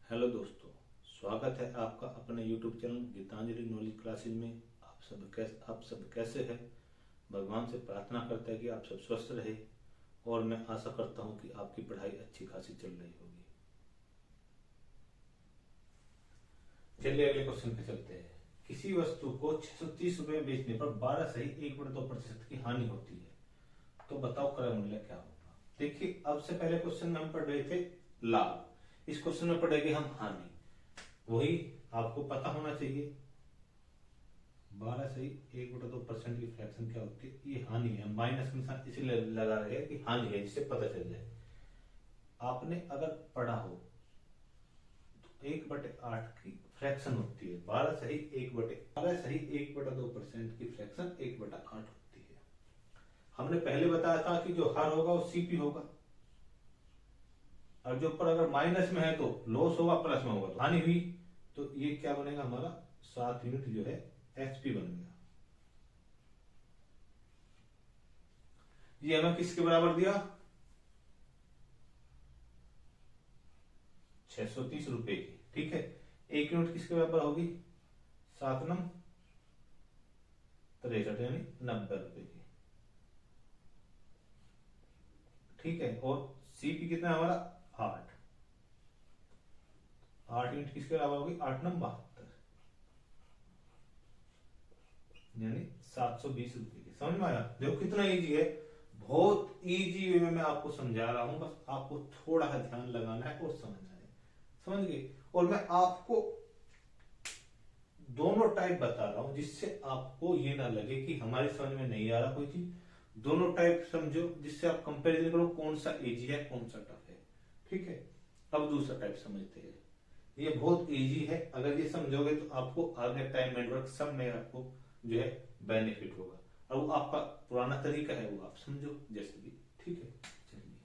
Hello दोस्तों, स्वागत है आपका अपने YouTube channel Geetanjali knowledge classes में। आप सब कैसे हैं? भगवान से प्रार्थना करते हैं कि आप सब स्वस्थ रहे और मैं आशा करता हूं कि आपकी पढ़ाई अच्छी खासी चल रही होगी। चलिए अगले क्वेश्चन पे चलते हैं। किसी वस्तु को 630 रुपए में बेचने पर 12 सही 1/2% की हानि होती है, तो बताओ क्रय मूल्य क्या होगा। देखिए, अब से पहले क्वेश्चन में हम पढ़ रहे थे लाभ, इस क्वेश्चन में पढ़ेंगे हम हानि। वही आपको पता होना चाहिए, 12 सही 1/2% की फ्रैक्शन क्या होती है, ये हानि है। माइनस के निशान इसलिए लगा रहे हैं कि हानि है, जिससे पता चल जाए। आपने अगर पढ़ा हो तो 1/8 की फ्रैक्शन होती है 12 सही 1/2% की फ्रैक्शन 1/8 होती है। हमने पहले बताया था कि जो हर होगा वो सीपी होगा, और जो ऊपर अगर माइनस में है तो लॉस होगा, प्लस में होगा तो हानि हुई। तो ये क्या बनेगा, हमारा 7 यूनिट जो है एचपी बन गया। ये हमें किसके बराबर दिया, 630 रुपए की। ठीक है, 1 यूनिट किसके बराबर होगी, 7 नम 63 यानी 90 रुपए की। ठीक है, और सीपी कितना है हमारा 8 यूनिट किसके बराबर होगी, 8 नम 72 यानी 720 रुपए की। समझ में आया? देखो कितना इजी है, बहुत इजी वे में मैं आपको समझा रहा हूं, बस आपको थोड़ा सा ध्यान लगाना है और समझना है। समझ गए? और मैं आपको दोनों टाइप बता रहा हूं, जिससे आपको ये ना लगे कि हमारी समझ में नहीं आ रहा कोई चीज। दोनों टाइप समझो, जिससे आप कंपैरिजन करो कौन सा इजी है कौन सा टफ है। ठीक है, अब दूसरा टाइप समझते हैं। ये बहुत इजी है, अगर ये समझोगे तो आपको आगे टाइम एंड वर्क सब में आपको जो है बेनिफिट होगा। और वो आपका पुराना तरीका है, वो आप समझो जैसे भी। ठीक है, चलिए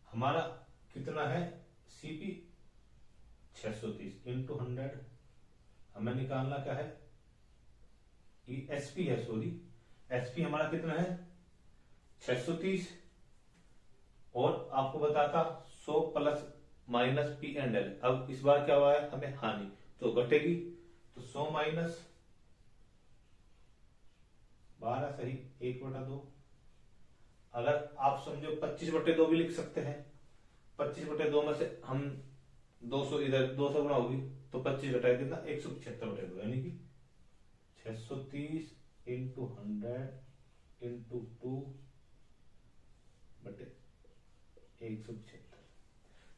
हमारा कितना है, सीपी 630 इंटू 100। हमें निकालना क्या है, एसपी है, सॉरी एसपी हमारा कितना है 630। और आपको बताता 100 plus minus P and L. अब इस बार क्या हुआ है, हमें हानि तो घटेगी, तो 100 माइनस 12 सही 1/2। अगर आप समझो 25/2 भी लिख सकते हैं। 25/2 में से हम 200 इधर 200 गुना होगी, तो 25 घटाए कितना 175/2, यानी कि 630 इंटू 100 इंटू 2/175।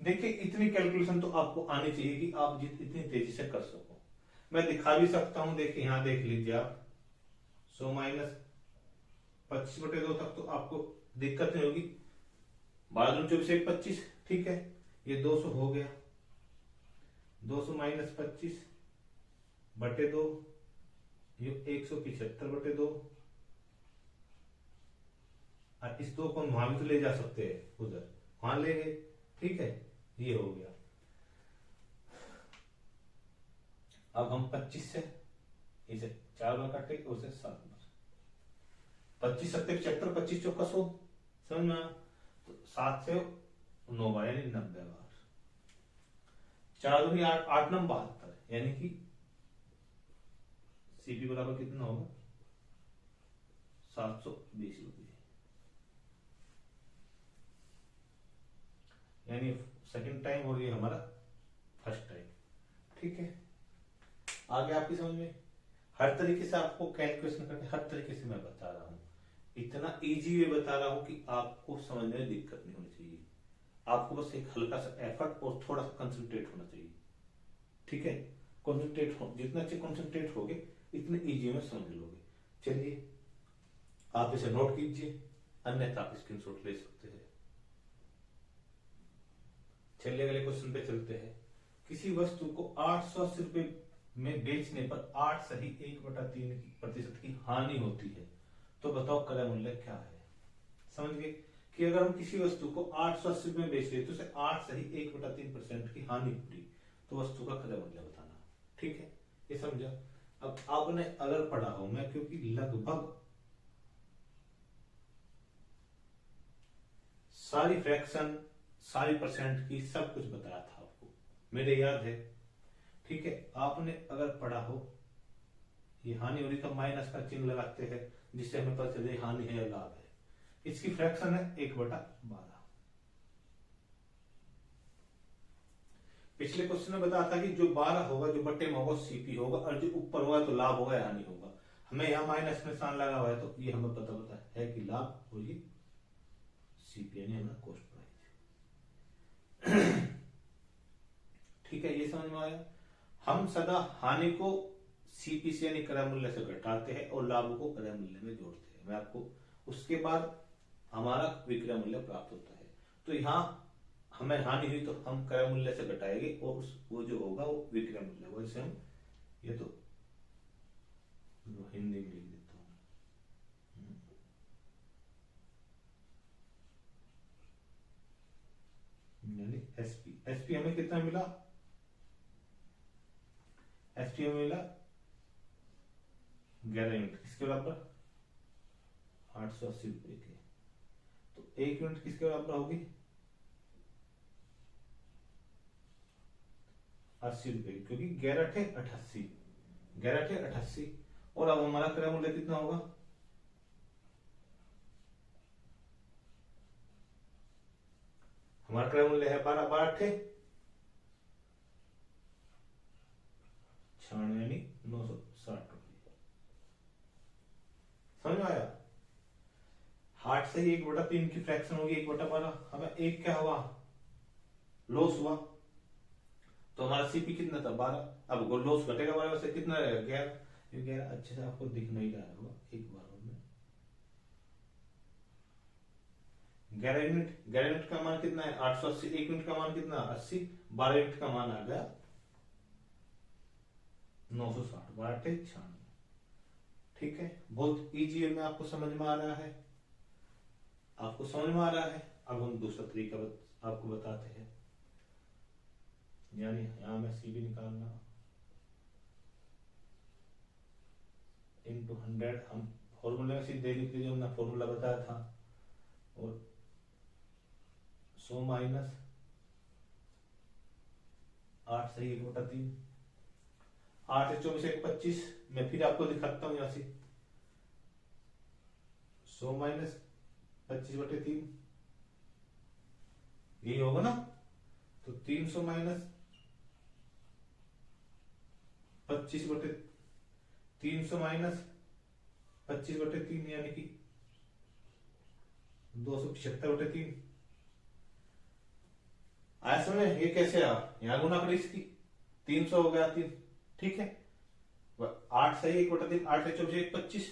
देखिए, इतनी कैलकुलेशन तो आपको आनी चाहिए कि आप इतनी तेजी से कर सको। मैं दिखा भी सकता हूं, देखिए यहां देख लीजिए आप, 100 माइनस 25/2 तक तो आपको दिक्कत नहीं होगी। 12×24=25। ठीक है, ये 200 हो गया, 200 माइनस 25/2 ये 175/2। और इस 2 को वहां भी तो ले जा सकते हैं, उधर वहां ले गए। ठीक है, ये हो गया। अब हम 25 से इसे 4 बार काटे, उसे 7 बार। 25×7=75, 25×4=100। समझ में आया? तो 7 से 9 बार यानी 90 बार। 4 दूनी 8, 8 9 72, यानी कि सीपी बराबर कितना होगा, 720 रुपये। यानी सेकंड टाइम, और ये हमारा फर्स्ट टाइम। ठीक है, आगे आपकी समझ में हर तरीके से आपको कैलकुलेशन करके हर तरीके से मैं बता रहा हूं। इतना इजी वे बता रहा हूं कि आपको समझने में दिक्कत नहीं होनी चाहिए। आपको बस एक हल्का सा एफर्ट और थोड़ा सा कंसंट्रेट होना चाहिए। ठीक है, कंसंट्रेट हो, जितना अच्छे कंसंट्रेट होगे इतने इजी में समझ लोगे। चलिए आप इसे नोट कीजिए, अन्यथा आप स्क्रीनशॉट ले सकते हैं। चलिए अगले क्वेश्चन पे चलते हैं। किसी वस्तु को 880 रुपए में बेचने पर 8 सही 1/3% की हानि होती है, तो बताओ क्रय मूल्य क्या है। समझ गए कि अगर हम किसी वस्तु को 880 रुपए में बेच रहे तो उसे 8 सही 1/3% की हानि हुई, तो वस्तु का क्रय मूल्य बताना। ठीक है, ये समझा। अब आपने अगर पढ़ा हो, मैं क्योंकि लगभग सारी फ्रैक्शन सारी परसेंट की सब कुछ बताया था आपको, मेरे याद है। ठीक है, आपने अगर पढ़ा हो ये हानि हो रही तो माइनस का चिन्ह लगाते हैं, जिससे हमें पता चले हानि है या लाभ है। इसकी फ्रैक्शन है 1/12। पिछले क्वेश्चन में बताया था कि जो 12 होगा, जो बट्टे में होगा सीपी होगा, और जो ऊपर होगा तो लाभ होगा या हानि होगा। हमें यहाँ माइनस निशान लगा हुआ है तो ये हमें पता है कि लाभ और ये सीपी यानी हमारा कॉस्ट प्राइस। ठीक है, ये समझ में आया। हम सदा हानि को सीपी से यानी क्रय मूल्य से घटाते हैं और लाभ को क्रय मूल्य में जोड़ते हैं। मैं आपको उसके बाद हमारा विक्रय मूल्य प्राप्त होता है। तो यहाँ हमें हानि हुई तो हम क्रय मूल्य से घटाएंगे और वो जो होगा वो विक्रय मूल्य होगा। इसे हम ये तो हिंदी में लिख देता हूँ। यानी एसपी, एसपी हमें कितना मिला? एसपी हमें मिला 11 यूनिट, किसके बराबर? 880 रुपए के। तो 1 यूनिट किसके बराबर होगी? 80 रुपए, क्योंकि 11×88, 11×88। और अब हमारा क्रय मूल्य कितना होगा? हमारा क्रय मूल्य है 12×8 96 यानी 960 रुपये। समझ में आया? 8 से 1/3 की फ्रैक्शन होगी 1/12। हमें एक क्या हुआ? लॉस हुआ। तो हमारा सीपी कितना था? 12। अब लॉस घटेगा 12 से कितना रहेगा? 11। 11 अच्छे से आपको दिख नहीं रहा होगा, एक बार में 11 यूनिट, 11 यूनिट का मान कितना है? 880। 1 यूनिट का मान कितना? 80। 12 यूनिट का मान आ गया 960। 12×96। ठीक है, बहुत इजी में आपको समझ में आ रहा है? आपको समझ में आ रहा है? अब हम दूसरा तरीका आपको बताते हैं। यानी यहां में सीबी निकालना × 100। हम फॉर्मूला सीधे लिख लीजिए, हमने फॉर्मूला बताया था। और 100 माइनस 8 से 1/3। 8 से 24 1 25। मैं फिर आपको दिखाता हूं यहां से 100 माइनस 25/3 यही होगा ना। तो 300 माइनस 300 माइनस 25/3 यानी कि 275/3। आया समझ? ये कैसे आ? यहां गुना करें इसकी, 300 हो गया 3। ठीक है, 8 से 1/3, 8 से 24 1 25,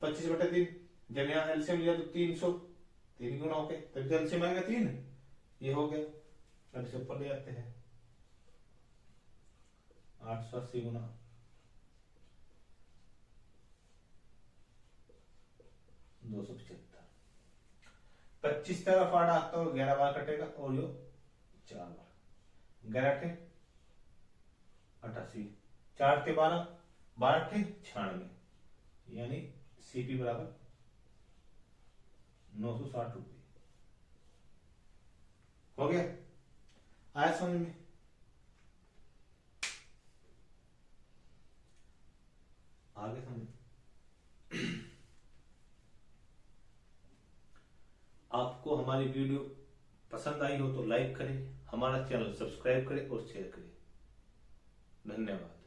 25/3। जब यहाँ एलसीएम लिया तो 300, 3 गुना हो गए, तभी तो एलसीएम आएगा 3। ये हो गया। अब इसे ऊपर ले आते हैं। 880 गुना 275। 25 तरफ 8 आता है, 11 बार कटेगा और यो 4 बार। 11 88, 4 के 12, 12 96 यानी सीपी बराबर 960 रुपये। हो गया? आया समझ में? आगे समझ। आपको हमारी वीडियो पसंद आई हो तो लाइक करें, हमारा चैनल सब्सक्राइब करें और शेयर करें। धन्यवाद।